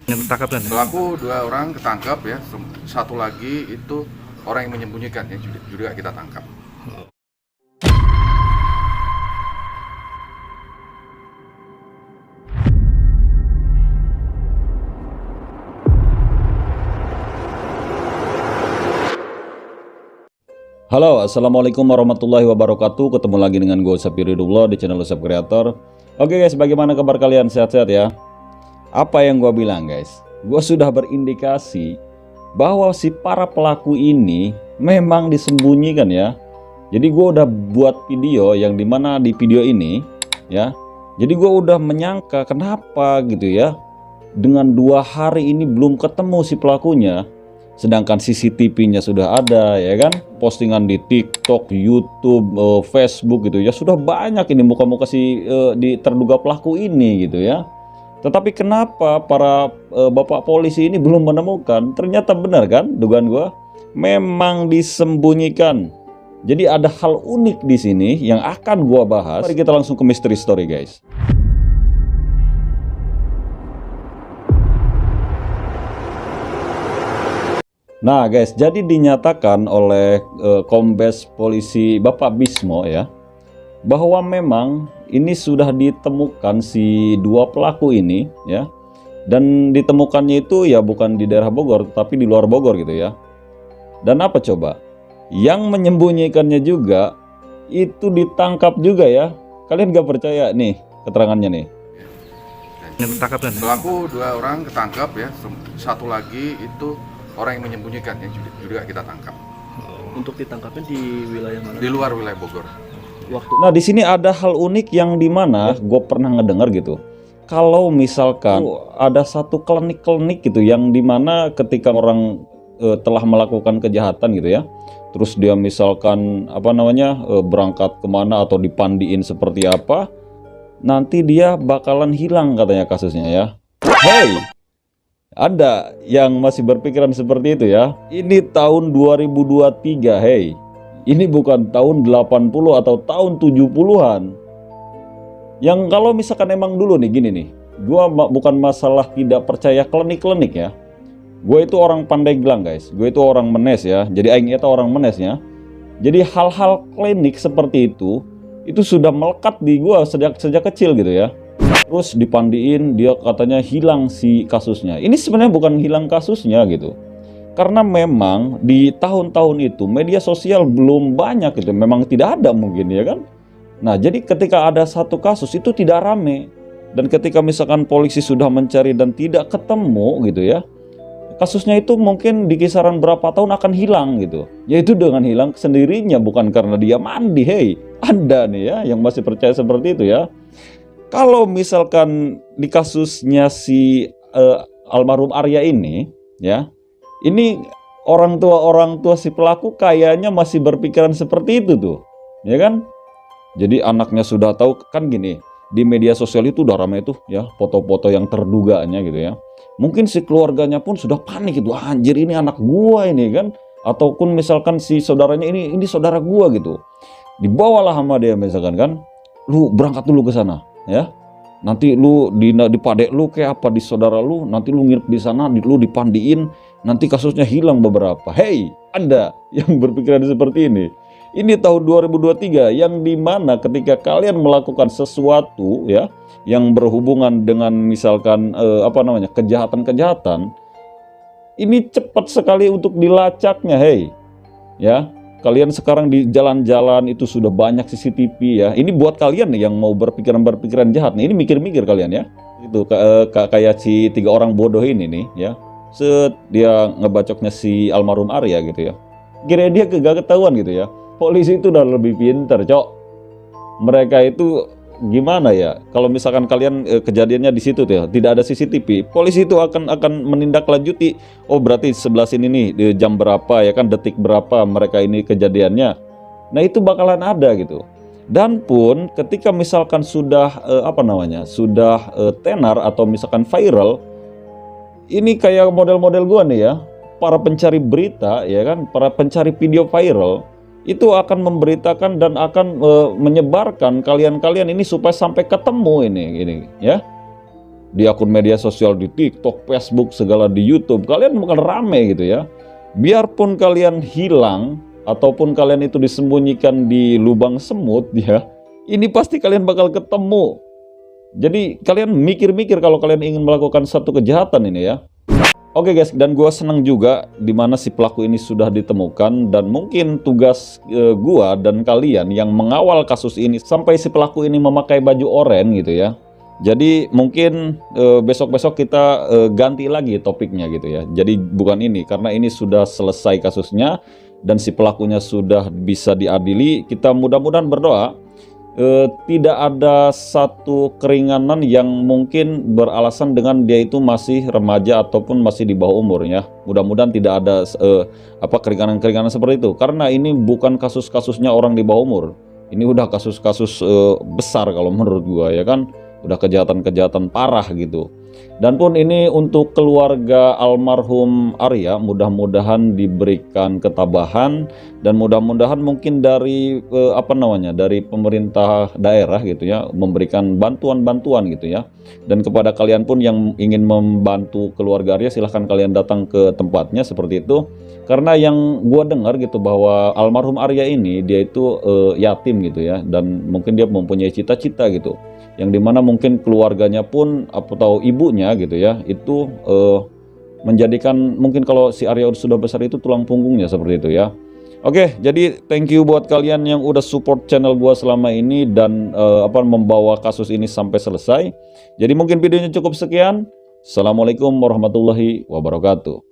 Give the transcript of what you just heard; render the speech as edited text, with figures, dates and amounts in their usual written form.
Yang tertangkap kan? Pelaku 2 orang ketangkap ya, satu lagi itu orang yang menyembunyikan ya juga kita tangkap. Halo, assalamualaikum warahmatullahi wabarakatuh. Ketemu lagi dengan gue Safiridullah di channel Usap Creator. Oke guys, bagaimana kabar kalian? Sehat-sehat ya? Apa yang gue bilang guys? Gue sudah berindikasi bahwa si para pelaku ini memang disembunyikan ya. Jadi gue udah buat video yang dimana di video ini ya. Jadi gue udah menyangka kenapa gitu ya, dengan 2 hari ini belum ketemu si pelakunya. Sedangkan CCTV-nya sudah ada ya kan, postingan di TikTok, YouTube, Facebook gitu ya, sudah banyak ini muka-muka si di terduga pelaku ini gitu ya. Tetapi kenapa para bapak polisi ini belum menemukan? Ternyata benar kan dugaan gua, memang disembunyikan. Jadi ada hal unik di sini yang akan gua bahas. Mari kita langsung ke mystery story guys. Nah guys, jadi dinyatakan oleh Kombes Polisi Bapak Bismo ya, bahwa memang ini sudah ditemukan si 2 pelaku ini ya. Dan ditemukannya itu ya bukan di daerah Bogor, tapi di luar Bogor gitu ya. Dan apa coba? Yang menyembunyikannya juga itu ditangkap juga ya. Kalian gak percaya nih keterangannya nih. Yang tertangkap kan? Pelaku 2 orang ketangkap ya, satu lagi itu orang yang menyembunyikan ya juga kita tangkap. Untuk ditangkapnya di wilayah mana? Di luar wilayah Bogor. Waktu Nah di sini ada hal unik yang dimana gue pernah ngedengar gitu. Kalau misalkan ada satu klinik-klinik gitu yang dimana ketika orang telah melakukan kejahatan gitu ya, terus dia misalkan apa namanya berangkat kemana atau dipandiin seperti apa, nanti dia bakalan hilang katanya kasusnya ya. Hey, ada yang masih berpikiran seperti itu ya. Ini tahun 2023, hey. Ini bukan tahun 80 atau tahun 70-an. Yang kalau misalkan emang dulu nih gini nih, gua bukan masalah tidak percaya klinik-klinik ya. Gue itu orang Pandeglang guys, gue itu orang Menes ya. Jadi aing itu orang Menesnya. Jadi hal-hal klinik seperti itu sudah melekat di gua sejak kecil gitu ya. Terus dipandiin, dia katanya hilang si kasusnya. Ini sebenarnya bukan hilang kasusnya gitu. Karena memang di tahun-tahun itu media sosial belum banyak gitu. Memang tidak ada mungkin ya kan. Nah jadi ketika ada satu kasus itu tidak rame. Dan ketika misalkan polisi sudah mencari dan tidak ketemu gitu ya, kasusnya itu mungkin di kisaran berapa tahun akan hilang gitu. Yaitu dengan hilang sendirinya, bukan karena dia mandi. Hey, ada nih ya yang masih percaya seperti itu ya. Kalau misalkan di kasusnya si almarhum Arya ini ya, ini orang tua si pelaku kayaknya masih berpikiran seperti itu tuh ya kan. Jadi anaknya sudah tahu kan gini, di media sosial itu udah ramai tuh ya foto-foto yang terduganya gitu ya. Mungkin si keluarganya pun sudah panik gitu, anjir ini anak gua ini kan. Ataupun misalkan si saudaranya ini saudara gua gitu, dibawalah sama dia misalkan kan, lu berangkat dulu ke sana ya, nanti lu di padek lu kayak apa di saudara lu, nanti lu nginep di sana, lu dipandiin, nanti kasusnya hilang beberapa. Hey, Anda yang berpikiran seperti ini. Ini tahun 2023 yang dimana ketika kalian melakukan sesuatu ya yang berhubungan dengan misalkan apa namanya kejahatan-kejahatan, ini cepat sekali untuk dilacaknya. Hey ya, kalian sekarang di jalan-jalan itu sudah banyak CCTV ya. Ini buat kalian nih yang mau berpikiran jahat nih, ini mikir-mikir kalian ya. Itu kayak si 3 orang bodoh ini nih ya. Dia ngebacoknya si almarhum Arya gitu ya. Kira dia gak ketahuan gitu ya. Polisi itu udah lebih pintar, cok. Mereka itu gimana ya? Kalau misalkan kalian kejadiannya di situ tuh ya, tidak ada CCTV, polisi itu akan menindaklanjuti. Oh, berarti sebelah sini nih di jam berapa ya kan, detik berapa mereka ini kejadiannya. Nah, itu bakalan ada gitu. Dan pun ketika misalkan sudah apa namanya? Sudah tenar atau misalkan viral, ini kayak model-model gua nih ya. Para pencari berita ya kan, para pencari video viral itu akan memberitakan dan akan menyebarkan kalian-kalian ini supaya sampai ketemu ini ya. di akun media sosial, di TikTok, Facebook, segala di YouTube, kalian bakal rame gitu ya. Biarpun kalian hilang ataupun kalian itu disembunyikan di lubang semut ya, ini pasti kalian bakal ketemu. Jadi kalian mikir-mikir kalau kalian ingin melakukan satu kejahatan ini ya. Oke guys, dan gue senang juga dimana si pelaku ini sudah ditemukan, dan mungkin tugas gue dan kalian yang mengawal kasus ini sampai si pelaku ini memakai baju oranye gitu ya. Jadi mungkin besok-besok kita ganti lagi topiknya gitu ya. Jadi bukan ini, karena ini sudah selesai kasusnya dan si pelakunya sudah bisa diadili. Kita mudah-mudahan berdoa tidak ada satu keringanan yang mungkin beralasan dengan dia itu masih remaja ataupun masih di bawah umurnya. Mudah-mudahan tidak ada keringanan-keringanan seperti itu, karena ini bukan kasus-kasusnya orang di bawah umur. Ini udah kasus-kasus besar kalau menurut gua ya kan, udah kejahatan-kejahatan parah gitu. Dan pun ini untuk keluarga almarhum Arya, mudah-mudahan diberikan ketabahan, dan mudah-mudahan mungkin dari dari pemerintah daerah gitu ya, memberikan bantuan-bantuan gitu ya. Dan kepada kalian pun yang ingin membantu keluarga Arya, silahkan kalian datang ke tempatnya seperti itu. Karena yang gua dengar gitu bahwa almarhum Arya ini dia itu yatim gitu ya, dan mungkin dia mempunyai cita-cita gitu, yang dimana mungkin keluarganya pun atau ibunya gitu ya, itu menjadikan mungkin kalau si Arya sudah besar itu tulang punggungnya seperti itu ya. Oke, jadi thank you buat kalian yang udah support channel gua selama ini dan membawa kasus ini sampai selesai. Jadi mungkin videonya cukup sekian. Assalamualaikum warahmatullahi wabarakatuh.